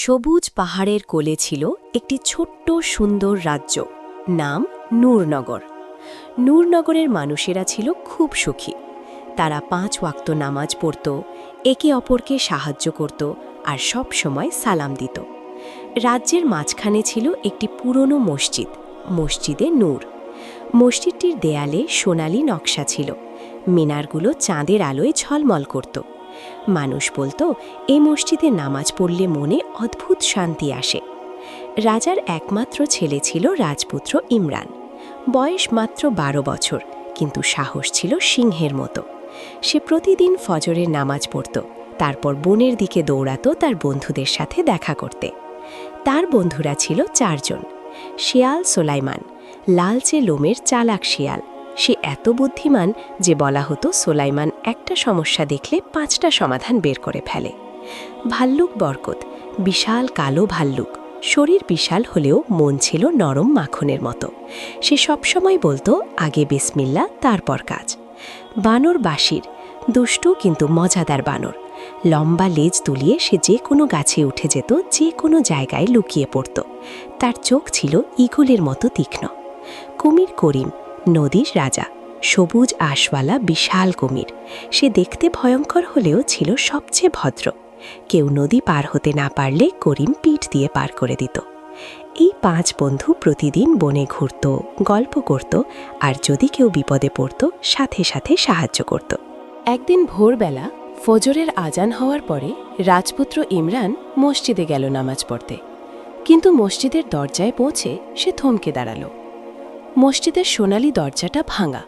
সবুজ পাহাড়ের কোলে ছিল একটি ছোট্ট সুন্দর রাজ্য, নাম নূরনগর। নূরনগরের মানুষেরা ছিল খুব সুখী। তারা 5 ওয়াক্ত নামাজ পড়ত, একে অপরকে সাহায্য করত আর সব সময় সালাম দিত। রাজ্যের মাঝখানে ছিল একটি পুরনো মসজিদ, মসজিদে নূর। মসজিদটির দেয়ালে সোনালি নকশা ছিল, মিনারগুলো চাঁদের আলোয় ঝলমল করত। মানুষ বলতো এই মসজিদে নামাজ পড়লে মনে অদ্ভুত শান্তি আসে। রাজার একমাত্র ছেলে ছিল রাজপুত্র ইমরান। বয়স মাত্র 12 বছর, কিন্তু সাহস ছিল সিংহের মতো। সে প্রতিদিন ফজরের নামাজ পড়ত, তারপর বনের দিকে দৌড়াতো তার বন্ধুদের সাথে দেখা করতে। তার বন্ধুরা ছিল 4 জন। শিয়াল সোলাইমান, লালচে লোমের চালাক শিয়াল। সে এত বুদ্ধিমান যে বলা হতো সোলাইমান একটা সমস্যা দেখলে 5টা সমাধান বের করে ফেলে। ভাল্লুক বরকত, বিশাল কালো ভাল্লুক। শরীর বিশাল হলেও মন ছিল নরম মাখনের মতো। সে সবসময় বলতো আগে বিসমিল্লাহ, তারপর কাজ। বানর বাসির, দুষ্টু কিন্তু মজাদার বানর। লম্বা লেজ তুলিয়ে সে যে কোনো গাছে উঠে যেত, যে কোনো জায়গায় লুকিয়ে পড়ত। তার চোখ ছিল ঈগলের মতো তীক্ষ্ণ। কুমির করিম, নদীর রাজা। সবুজ আঁশওয়ালা বিশাল কুমির। সে দেখতে ভয়ঙ্কর হলেও ছিল সবচেয়ে ভদ্র। কেউ নদী পার হতে না পারলে করিম পিঠ দিয়ে পার করে দিত। এই 5 বন্ধু প্রতিদিন বনে ঘুরত, গল্প করত, আর যদি কেউ বিপদে পড়ত সাথে সাথে সাহায্য করত। একদিন ভোরবেলা ফজরের আজান হওয়ার পরে রাজপুত্র ইমরান মসজিদে গেল নামাজ পড়তে। কিন্তু মসজিদের দরজায় পৌঁছে সে থমকে দাঁড়াল। মসজিদের সোনালি দরজাটা ভাঙা,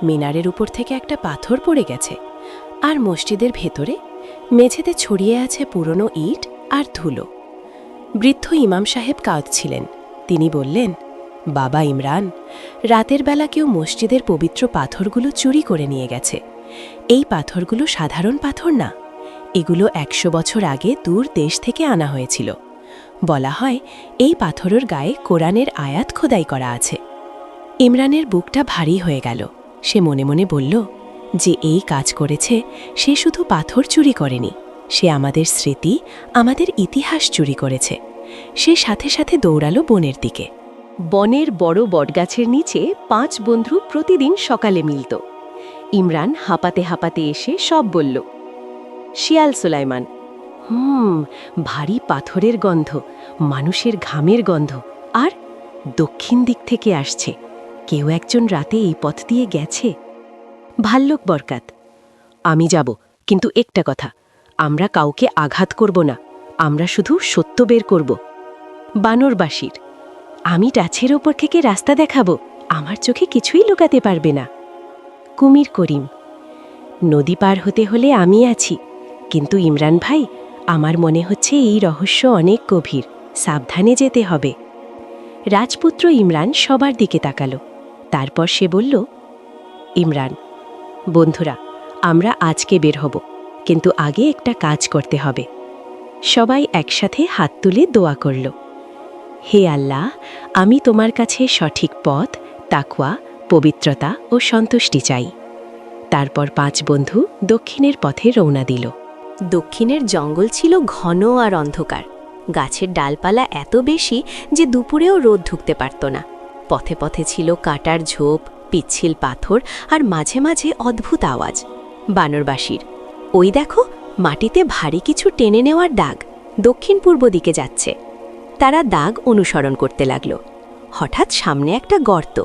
মিনারের উপর থেকে একটা পাথর পড়ে গেছে, আর মসজিদের ভেতরে মেঝেতে ছড়িয়ে আছে পুরনো ইট আর ধুলো। বৃদ্ধ ইমাম সাহেব কাঁদছিলেন। তিনি বললেন, বাবা ইমরান, রাতের বেলা কেউ মসজিদের পবিত্র পাথরগুলো চুরি করে নিয়ে গেছে। এই পাথরগুলো সাধারণ পাথর না, এগুলো 100 বছর আগে দূর দেশ থেকে আনা হয়েছিল। বলা হয় এই পাথরের গায়ে কোরআনের আয়াত খোদাই করা আছে। ইমরানের বুকটা ভারী হয়ে গেল। সে মনে মনে বলল, যে এই কাজ করেছে সে শুধু পাথর চুরি করেনি, সে আমাদের স্মৃতি, আমাদের ইতিহাস চুরি করেছে। সে সাথে সাথে দৌড়ালো বনের দিকে। বনের বড় বটগাছের নিচে 5 বন্ধু প্রতিদিন সকালে মিলত। ইমরান হাঁপাতে হাঁপাতে এসে সব বলল। শিয়াল সোলাইমান, ভারী পাথরের গন্ধ, মানুষের ঘামের গন্ধ, আর দক্ষিণ দিক থেকে আসছে। কেউ একজন রাতে এই পথ দিয়ে গেছে। ভাল্লুক বরকত, আমি যাব, কিন্তু একটা কথা, আমরা কাউকে আঘাত করব না, আমরা শুধু সত্য বের করব। বানর বাসির, আমি টাছের ওপর থেকে রাস্তা দেখাবো, আমার চোখে কিছুই লুকাতে পারবে না। কুমির করিম, নদী পার হতে হলে আমি আছি, কিন্তু ইমরান ভাই, আমার মনে হচ্ছে এই রহস্য অনেক গভীর, সাবধানে যেতে হবে। রাজপুত্র ইমরান সবার দিকে তাকালো। তারপর সে বলল, ইমরান, বন্ধুরা, আমরা আজকে বের হব, কিন্তু আগে একটা কাজ করতে হবে। সবাই একসাথে হাত তুলে দোয়া করল। হে আল্লাহ, আমি তোমার কাছে সঠিক পথ, তাকওয়া, পবিত্রতা ও সন্তুষ্টি চাই। তারপর 5 বন্ধু দক্ষিণের পথে রওনা দিল। দক্ষিণের জঙ্গল ছিল ঘন আর অন্ধকার। গাছের ডালপালা এত বেশি যে দুপুরেও রোদ ঢুকতে পারত না। পথে পথে ছিল কাঁটার ঝোপ, পিচ্ছিল পাথর, আর মাঝে মাঝে অদ্ভুত আওয়াজ। বানরবাসীর, ওই দেখো, মাটিতে ভারী কিছু টেনে নেওয়ার দাগ দক্ষিণ পূর্ব দিকে যাচ্ছে। তারা দাগ অনুসরণ করতে লাগল। হঠাৎ সামনে একটা গর্ত।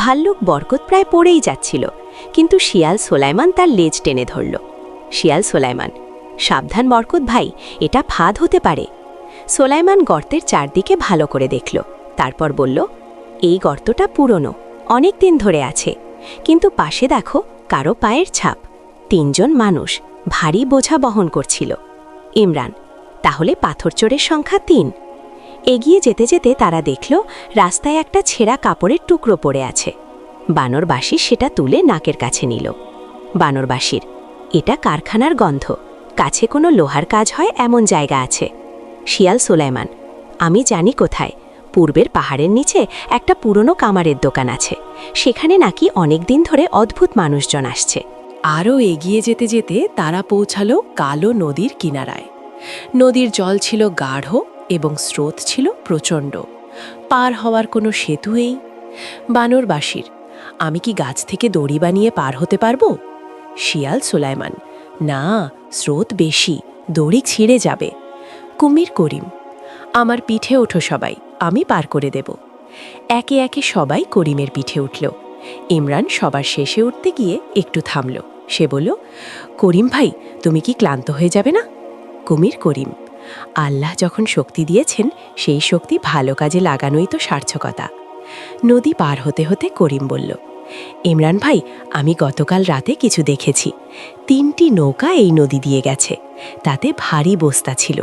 ভাল্লুক বরকত প্রায় পড়েই যাচ্ছিল, কিন্তু শিয়াল সোলাইমান তার লেজ টেনে ধরল। শিয়াল সোলাইমান, সাবধান বরকত ভাই, এটা ফাঁদ হতে পারে। সোলাইমান গর্তের চারদিকে ভালো করে দেখল, তারপর বলল, এই গর্তটা পুরনো, অনেক দিন ধরে আছে, কিন্তু পাশে দেখো কারো পায়ের ছাপ। 3 জন মানুষ ভারী বোঝা বহন করছিল। ইমরান, তাহলে পাথর চোরের সংখ্যা 3। এগিয়ে যেতে যেতে তারা দেখল রাস্তায় একটা ছেঁড়া কাপড়ের টুকরো পড়ে আছে। বানরবাসী সেটা তুলে নাকের কাছে নিল। বানরবাসীর, এটা কারখানার গন্ধ, কাছে কোনো লোহার কাজ হয় এমন জায়গা আছে। শিয়াল সোলাইমান, আমি জানি কোথায়, পূর্বের পাহাড়ের নিচে একটা পুরনো কামারের দোকান আছে, সেখানে নাকি অনেক দিন ধরে অদ্ভুত মানুষজন আসছে। আরও এগিয়ে যেতে যেতে তারা পৌঁছালো কালো নদীর কিনারায়। নদীর জল ছিল গাঢ় এবং স্রোত ছিল প্রচণ্ড। পার হওয়ার কোনো সেতুই। বানর বাসির, আমি কি গাছ থেকে দড়ি বানিয়ে পার হতে পারবো? শিয়াল সুলাইমান, না, স্রোত বেশি, দড়ি ছিঁড়ে যাবে। কুমির করিম, আমার পিঠে ওঠো সবাই, আমি পার করে দেব। একে একে সবাই করিমের পিঠে উঠল। ইমরান সবার শেষে উঠতে গিয়ে একটু থামল। সে বলল, করিম ভাই, তুমি কি ক্লান্ত হয়ে যাবে না? কুমির করিম, আল্লাহ যখন শক্তি দিয়েছেন সেই শক্তি ভালো কাজে লাগানোই তো সার্থকতা। নদী পার হতে হতে করিম বলল, ইমরান ভাই, আমি গতকাল রাতে কিছু দেখেছি। 3টি নৌকা এই নদী দিয়ে গেছে, তাতে ভারী বস্তা ছিল।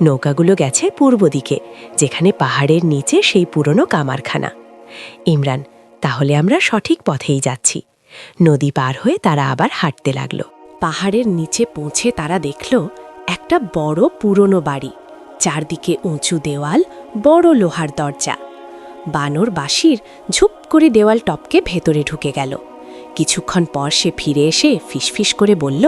নৌকাগুলো গেছে পূর্ব দিকে, যেখানে পাহাড়ের নিচে সেই পুরনো কামারখানা। ইমরান, তাহলে আমরা সঠিক পথেই যাচ্ছি। নদী পার হয়ে তারা আবার হাঁটতে লাগল। পাহাড়ের নিচে পৌঁছে তারা দেখল একটা বড় পুরনো বাড়ি, চারদিকে উঁচু দেওয়াল, বড় লোহার দরজা। বানর বাসির ঝুপ করে দেওয়াল টপকে ভেতরে ঢুকে গেল। কিছুক্ষণ পর সে ফিরে এসে ফিসফিস করে বলল,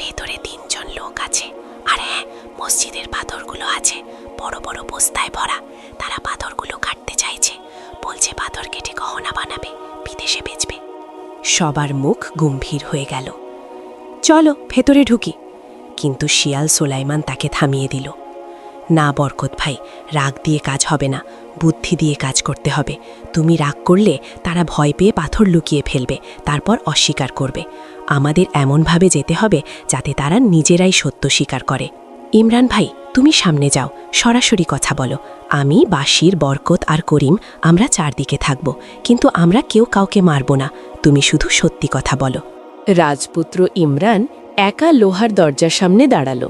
ভেতরে 3 জন লোক আছে, আর হ্যাঁ, মসজিদের পাথরগুলো আছে, বড় বড় বস্তায় ভরা। তারা পাথরগুলো কাটতে চাইছে, বলছে পাথর কেটে গহনা বানাবে, বিদেশে বেচবে। সবার মুখ গম্ভীর হয়ে গেল। চলো ভেতরে ঢুকি। কিন্তু শিয়াল সুলাইমান তাকে থামিয়ে দিল। না বরকত ভাই, রাগ দিয়ে কাজ হবে না, বুদ্ধি দিয়ে কাজ করতে হবে। তুমি রাগ করলে তারা ভয় পেয়ে পাথর লুকিয়ে ফেলবে, তারপর অস্বীকার করবে। আমাদের এমনভাবে যেতে হবে যাতে তারা নিজেরাই সত্য স্বীকার করে। ইমরান ভাই, তুমি সামনে যাও, সরাসরি কথা বলো। আমি, বাসির, বরকত আর করিম, আমরা চারদিকে থাকব, কিন্তু আমরা কেউ কাউকে মারব না। তুমি শুধু সত্যি কথা বলো। রাজপুত্র ইমরান একা লোহার দরজার সামনে দাঁড়ালো।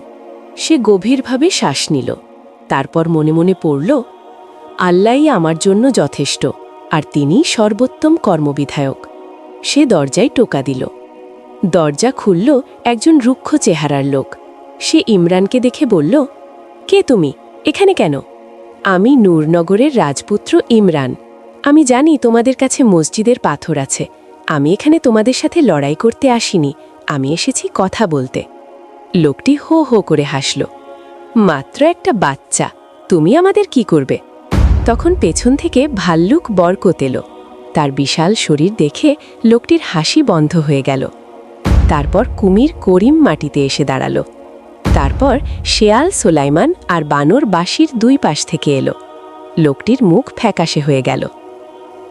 সে গভীরভাবে শ্বাস নিল। তারপর মনে মনে পড়ল, আল্লাহই আমার জন্য যথেষ্ট, আর তিনি সর্বোত্তম কর্মবিধায়ক। সে দরজায় টোকা দিল। দরজা খুলল একজন রুক্ষ চেহারার লোক। সে ইমরানকে দেখে বলল, কে তুমি, এখানে কেন? আমি নূরনগরের রাজপুত্র ইমরান। আমি জানি তোমাদের কাছে মসজিদের পাথর আছে। আমি এখানে তোমাদের সাথে লড়াই করতে আসিনি, আমি এসেছি কথা বলতে। লোকটি হো হো করে হাসল। মাত্র একটা বাচ্চা, তুমি আমাদের কি করবে? তখন পেছন থেকে ভাল্লুক বরকত এলো। তার বিশাল শরীর দেখে লোকটির হাসি বন্ধ হয়ে গেল। তারপর কুমির করিম মাটিতে এসে দাঁড়ালো। তারপর শেয়াল সুলাইমান আর বানর বাসির 2 পাশ থেকে এলো। লোকটির মুখ ফ্যাকাশে হয়ে গেল।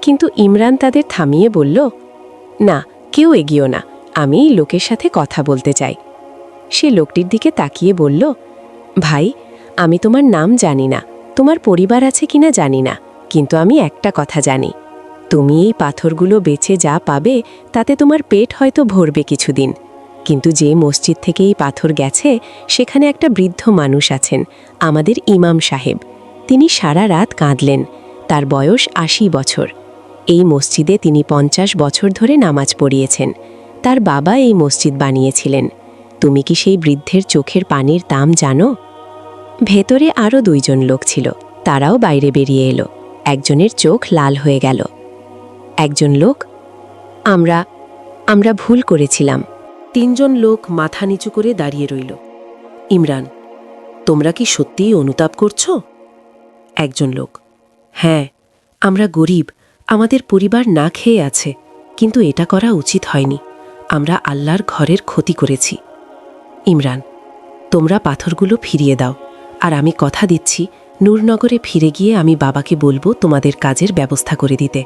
কিন্তু ইমরান তাদের থামিয়ে বলল, না, কেউ এগিয়েও না, আমি এই লোকের সাথে কথা বলতে চাই। সে লোকটির দিকে তাকিয়ে বলল, ভাই, আমি তোমার নাম জানি না, তোমার পরিবার আছে কিনা জানি না, কিন্তু আমি একটা কথা জানি, তুমি এই পাথরগুলো বেচে যা পাবে তাতে তোমার পেট হয়তো ভরবে কিছুদিন। কিন্তু যে মসজিদ থেকে এই পাথর গেছে সেখানে একটা বৃদ্ধ মানুষ আছেন, আমাদের ইমাম সাহেব। তিনি সারা রাত কাঁদলেন। তার বয়স 80 বছর। এই মসজিদে তিনি 50 বছর ধরে নামাজ পড়িয়েছেন। তার বাবা এই মসজিদ বানিয়েছিলেন। তুমি কি সেই বৃদ্ধের চোখের পানির দাম জানো? ভেতরে আরও 2 জন লোক ছিল, তারাও বাইরে বেরিয়ে এলো। একজনের চোখ লাল হয়ে গেল। একজন লোক, আমরা ভুল করেছিলাম। 3 জন লোক মাথা নিচু করে দাঁড়িয়ে রইল। ইমরান, তোমরা কি সত্যিই অনুতাপ করছো? একজন লোক, হ্যাঁ, আমরা গরিব, আমাদের পরিবার না খেয়ে আছে, কিন্তু এটা করা উচিত হয়নি। আমরা আল্লাহর ঘরের ক্ষতি করেছি। ইমরান, তোমরা পাথরগুলো ফিরিয়ে দাও, আর আমি কথা দিচ্ছি নূরনগরে ফিরে গিয়ে আমি বাবাকে বলবো তোমাদের কাজের ব্যবস্থা করে দিতে।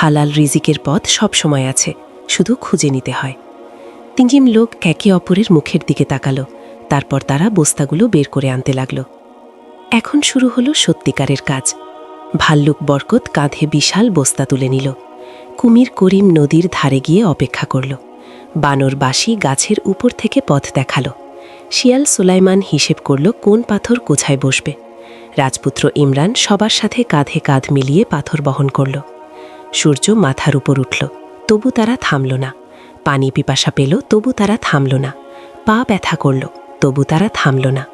হালাল রিজিকের পথ সব সময় আছে, শুধু খুঁজে নিতে হয়। 3 লোক একে অপরের মুখের দিকে তাকালো। তারপর তারা বস্তাগুলো বের করে আনতে লাগল। এখন শুরু হলো সত্যিকারের কাজ। ভাল্লুক বরকত কাঁধে বিশাল বস্তা তুলে নিল। কুমির করিম নদীর ধারে গিয়ে অপেক্ষা করল। বানর বাসি গাছের উপর থেকে পথ দেখালো। শিয়াল সুলাইমান হিসেব করল কোন পাথর কোথায় বসবে। রাজপুত্র ইমরান সবার সাথে কাঁধে কাঁধ মিলিয়ে পাথর বহন করল। সূর্য মাথার উপর উঠল, তবু তারা থামল না। পানি পিপাসা পেল, তবু তারা থামল না। পা ব্যথা করল, তবু তারা থামল না।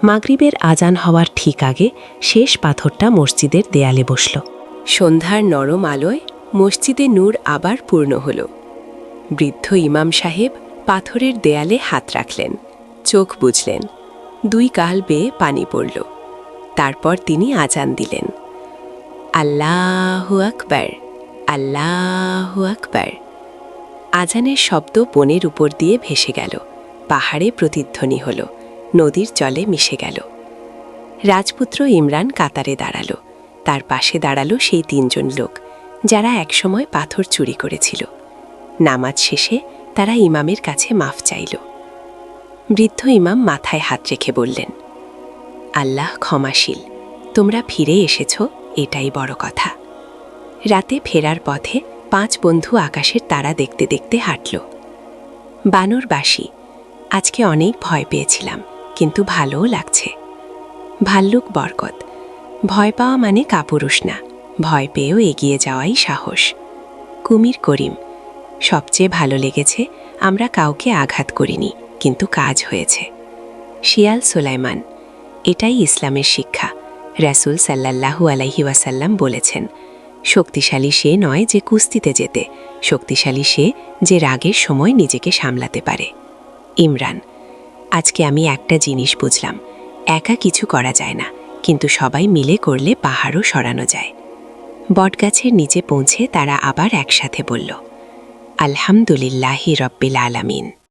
মাগরিবের আজান হওয়ার ঠিক আগে শেষ পাথরটা মসজিদের দেয়ালে বসল। সন্ধ্যার নরম আলোয় মসজিদে নূর আবার পূর্ণ হল। বৃদ্ধ ইমাম সাহেব পাথরের দেয়ালে হাত রাখলেন, চোখ বুজলেন। 2 কাল বেয়ে পানি পড়ল। তারপর তিনি আজান দিলেন, আল্লাহু আকবার, আল্লাহু আকবার। আজানের শব্দ বনের উপর দিয়ে ভেসে গেল, পাহাড়ে প্রতিধ্বনি হল, নদীর জলে মিশে গেল। রাজপুত্র ইমরান কাতারে দাঁড়ালো। তার পাশে দাঁড়ালো সেই 3 জন লোক যারা একসময় পাথর চুরি করেছিল। নামাজ শেষে তারা ইমামের কাছে মাফ চাইল। বৃদ্ধ ইমাম মাথায় হাত রেখে বললেন, আল্লাহ ক্ষমাশীল, তোমরা ফিরে এসেছ, এটাই বড় কথা। রাতে ফেরার পথে 5 বন্ধু আকাশের তারা দেখতে দেখতে হাঁটল। বানরবাসী, আজকে অনেক ভয় পেয়েছিলাম, কিন্তু ভালোও লাগছে। ভাল্লুক বরকত, ভয় পাওয়া মানে কাপুরুষ না, ভয় পেয়েও এগিয়ে যাওয়াই সাহস। কুমির করিম, সবচেয়ে ভালো লেগেছে আমরা কাউকে আঘাত করিনি, কিন্তু কাজ হয়েছে। শিয়াল সুলাইমান, এটাই ইসলামের শিক্ষা। রাসূল সাল্লাল্লাহু আলাইহি ওয়াসাল্লাম বলেছেন, শক্তিশালী সে নয় যে কুস্তিতে জেতে, শক্তিশালী সে যে রাগের সময় নিজেকে সামলাতে পারে। ইমরান, আজকে আমি একটা জিনিস বুঝলাম, একা কিছু করা যায় না, কিন্তু সবাই মিলে করলে পাহাড়ও সরানো যায়। বটগাছের নিচে পৌঁছে তারা আবার একসাথে বলল, আলহামদুলিল্লাহি রব্বিল আলামিন।